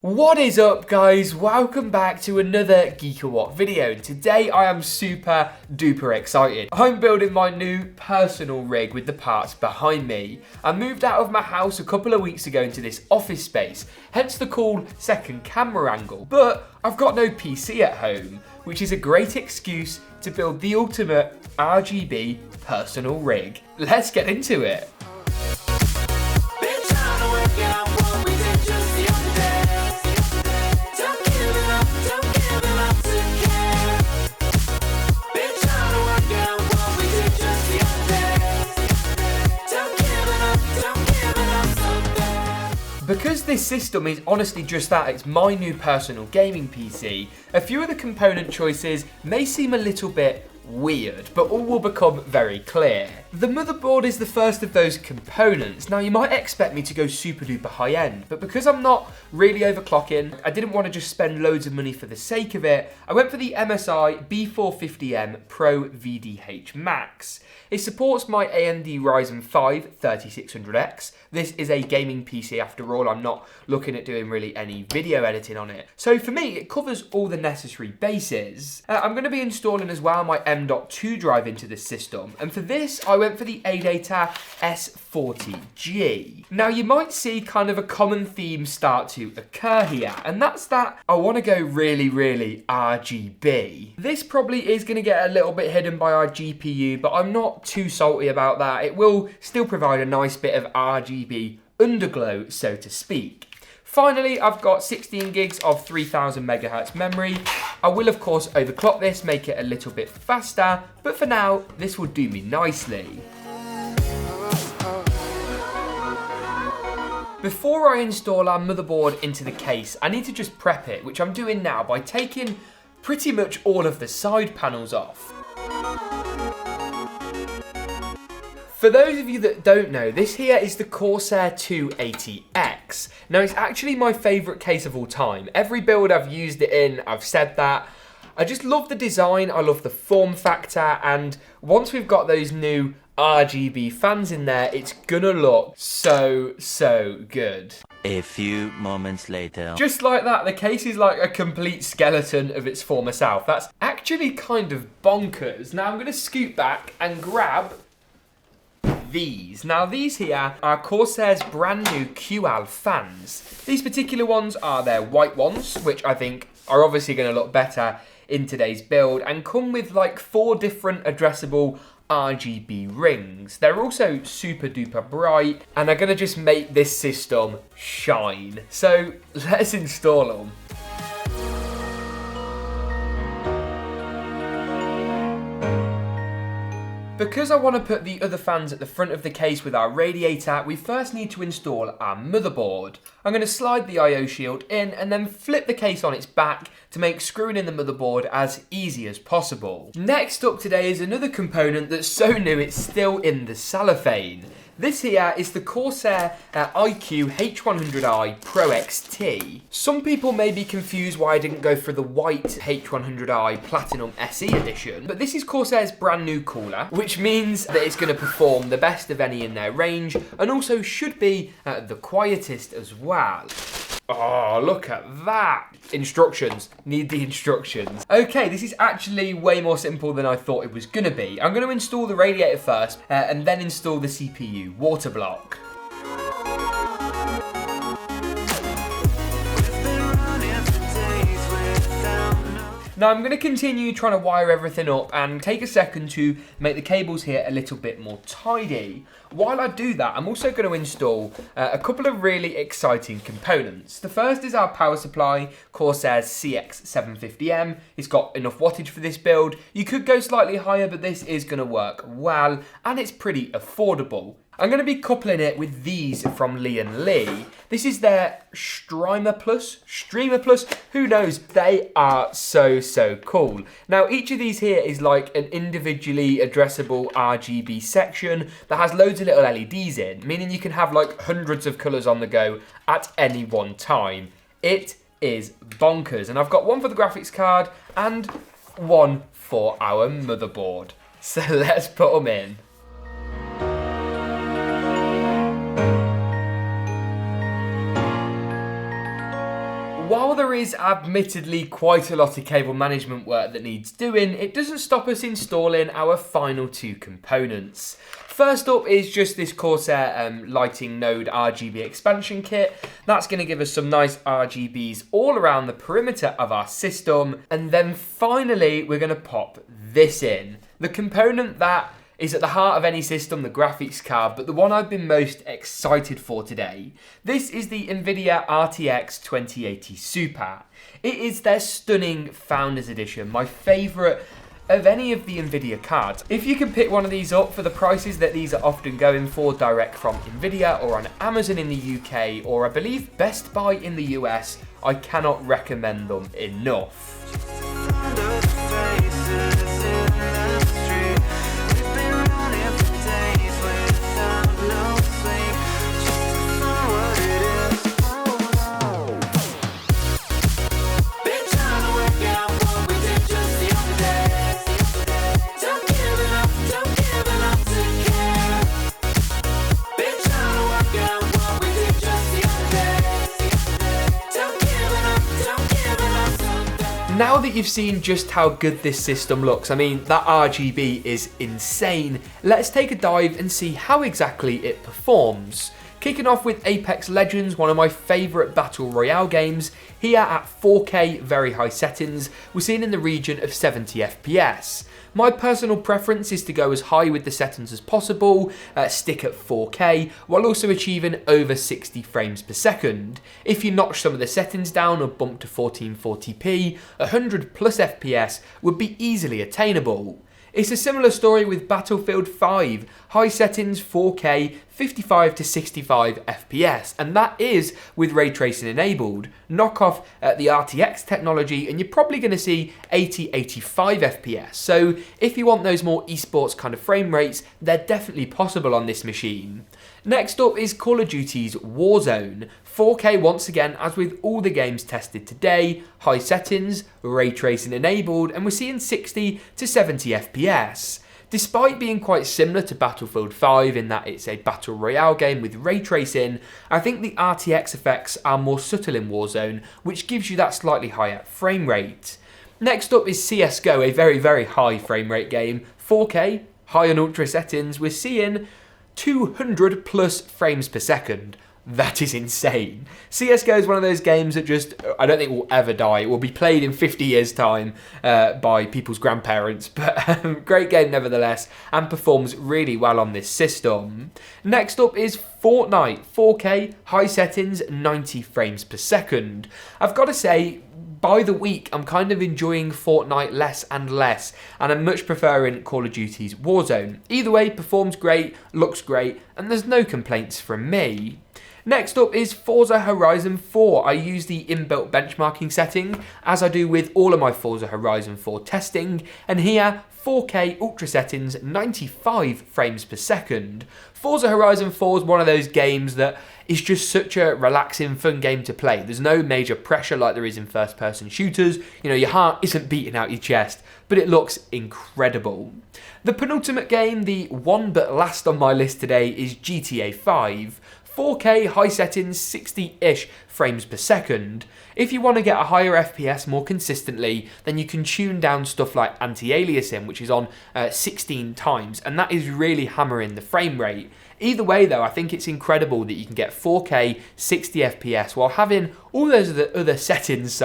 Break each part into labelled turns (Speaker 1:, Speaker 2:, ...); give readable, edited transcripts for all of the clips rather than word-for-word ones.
Speaker 1: What is up, guys? Welcome back to another GeekaWhat video. Today I am super duper excited. I'm building my new personal rig with the parts behind me. I moved out of my house a couple of weeks ago into this office space, hence the cool second camera angle. But I've got no PC at home, which is a great excuse to build the ultimate RGB personal rig. Let's get into it. Because this system is honestly just that, it's my new personal gaming PC, a few of the component choices may seem a little bit weird, but all will become very clear. The motherboard is the first of those components. Now you might expect me to go super duper high end, but because I'm not really overclocking, I didn't want to just spend loads of money for the sake of it. I went for the MSI B450M Pro VDH Max. It supports my AMD Ryzen 5 3600X. This is a gaming PC after all, I'm not looking at doing really any video editing on it. So for me, it covers all the necessary bases. I'm going to be installing as well my M.2 drive into this system, and for this I went for the ADATA S40G. Now you might see kind of a common theme start to occur here, and that's that I want to go really RGB. This probably is going to get a little bit hidden by our GPU, but I'm not too salty about that. It will still provide a nice bit of RGB underglow, so to speak. Finally, I've got 16 gigs of 3000 megahertz memory. I will of course overclock this, make it a little bit faster, but for now, this will do me nicely. Before I install our motherboard into the case, I need to just prep it, which I'm doing now by taking pretty much all of the side panels off. For those of you that don't know, this here is the Corsair 280X. Now it's actually my favourite case of all time. Every build I've used it in, I've said that. I just love the design, I love the form factor, and once we've got those new RGB fans in there, it's gonna look so good.
Speaker 2: A few moments later.
Speaker 1: Just like that, the case is like a complete skeleton of its former self. That's actually kind of bonkers. Now I'm gonna scoot back and grab these. Now these here are Corsair's brand new QL fans. These particular ones are their white ones, which I think are obviously going to look better in today's build, and come with like 4 different addressable RGB rings. They're also super duper bright and are going to just make this system shine. So let's install them. Because I want to put the other fans at the front of the case with our radiator, we first need to install our motherboard. I'm going to slide the I/O shield in and then flip the case on its back to make screwing in the motherboard as easy as possible. Next up today is another component that's so new it's still in the cellophane. This here is the Corsair iCUE H100i Pro XT. Some people may be confused why I didn't go for the white H100i Platinum SE edition, but this is Corsair's brand new cooler, which means that it's going to perform the best of any in their range, and also should be the quietest as well. Oh, look at that. Instructions. Need the instructions. Okay, this is actually way more simple than I thought it was going to be. I'm going to install the radiator first and then install the CPU water block. Now I'm going to continue trying to wire everything up and take a second to make the cables here a little bit more tidy. While I do that, I'm also going to install a couple of really exciting components. The first is our power supply, Corsair's CX750M. It's got enough wattage for this build. You could go slightly higher, but this is going to work well, and it's pretty affordable. I'm going to be coupling it with these from LIAN-LI. This is their Strimer Plus, who knows, they are so cool. Now each of these here is like an individually addressable RGB section that has loads of little LEDs in, meaning you can have like hundreds of colours on the go at any one time. It is bonkers, and I've got one for the graphics card and one for our motherboard. So let's put them in. While there is admittedly quite a lot of cable management work that needs doing, it doesn't stop us installing our final two components. First up is just this Corsair lighting node RGB expansion kit. That's going to give us some nice RGBs all around the perimeter of our system. And then finally, we're going to pop this in. The component that is at the heart of any system, the graphics card, but the one I've been most excited for today. This is the NVIDIA RTX 2080 Super. It is their stunning Founders Edition, my favourite of any of the NVIDIA cards. If you can pick one of these up for the prices that these are often going for direct from NVIDIA or on Amazon in the UK, or I believe Best Buy in the US, I cannot recommend them enough. Now that you've seen just how good this system looks, I mean, that RGB is insane, let's take a dive and see how exactly it performs. Kicking off with Apex Legends, one of my favourite Battle Royale games, here at 4K very high settings, we're seeing in the region of 70 FPS. My personal preference is to go as high with the settings as possible, stick at 4K, while also achieving over 60 frames per second. If you notch some of the settings down or bump to 1440p, 100 plus FPS would be easily attainable. It's a similar story with Battlefield 5, high settings 4K, 55 to 65 FPS, and that is with ray tracing enabled. Knock off the RTX technology and you're probably going to see 80-85 FPS, so if you want those more esports kind of frame rates, they're definitely possible on this machine. Next up is Call of Duty's Warzone. 4K once again, as with all the games tested today, high settings, ray tracing enabled, and we're seeing 60 to 70 FPS. Despite being quite similar to Battlefield 5 in that it's a battle royale game with ray tracing, I think the RTX effects are more subtle in Warzone, which gives you that slightly higher frame rate. Next up is CSGO, a very high frame rate game. 4K, high and ultra settings, we're seeing 200 plus frames per second. That is insane. CSGO is one of those games that just, I don't think will ever die. It will be played in 50 years' time by people's grandparents, but great game nevertheless, and performs really well on this system. Next up is Fortnite, 4K, high settings, 90 frames per second. I've got to say, by the week, I'm kind of enjoying Fortnite less and less, and I'm much preferring Call of Duty's Warzone. Either way, performs great, looks great, and there's no complaints from me. Next up is Forza Horizon 4. I use the inbuilt benchmarking setting, as I do with all of my Forza Horizon 4 testing, and here 4K ultra settings, 95 frames per second. Forza Horizon 4 is one of those games that is just such a relaxing, fun game to play. There's no major pressure like there is in first-person shooters. You know, your heart isn't beating out your chest, but it looks incredible. The penultimate game, the one but last on my list today, is GTA 5. 4K, high settings, 60-ish frames per second. If you want to get a higher FPS more consistently, then you can tune down stuff like anti-aliasing, which is on 16 times, and that is really hammering the frame rate. Either way though, I think it's incredible that you can get 4K 60 FPS while having all those other settings,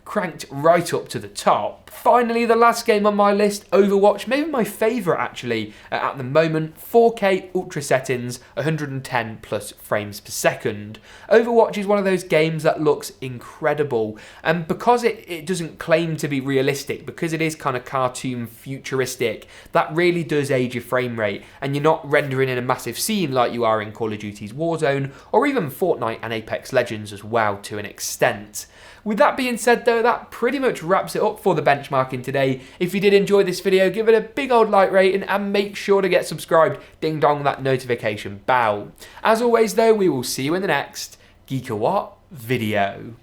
Speaker 1: cranked right up to the top. Finally, the last game on my list, Overwatch, maybe my favourite actually at the moment, 4K ultra settings, 110 plus frames per second. Overwatch is one of those games that looks incredible, and because it doesn't claim to be realistic, because it is kind of cartoon futuristic, that really does age your frame rate, and you're not rendering in a massive scene like you are in Call of Duty's Warzone, or even Fortnite and Apex Legends as well to an extent. With that being said though, that pretty much wraps it up for the benchmarking today. If you did enjoy this video, give it a big old like rating and make sure to get subscribed, ding dong that notification bell. As always though, we will see you in the next GeekaWhat video.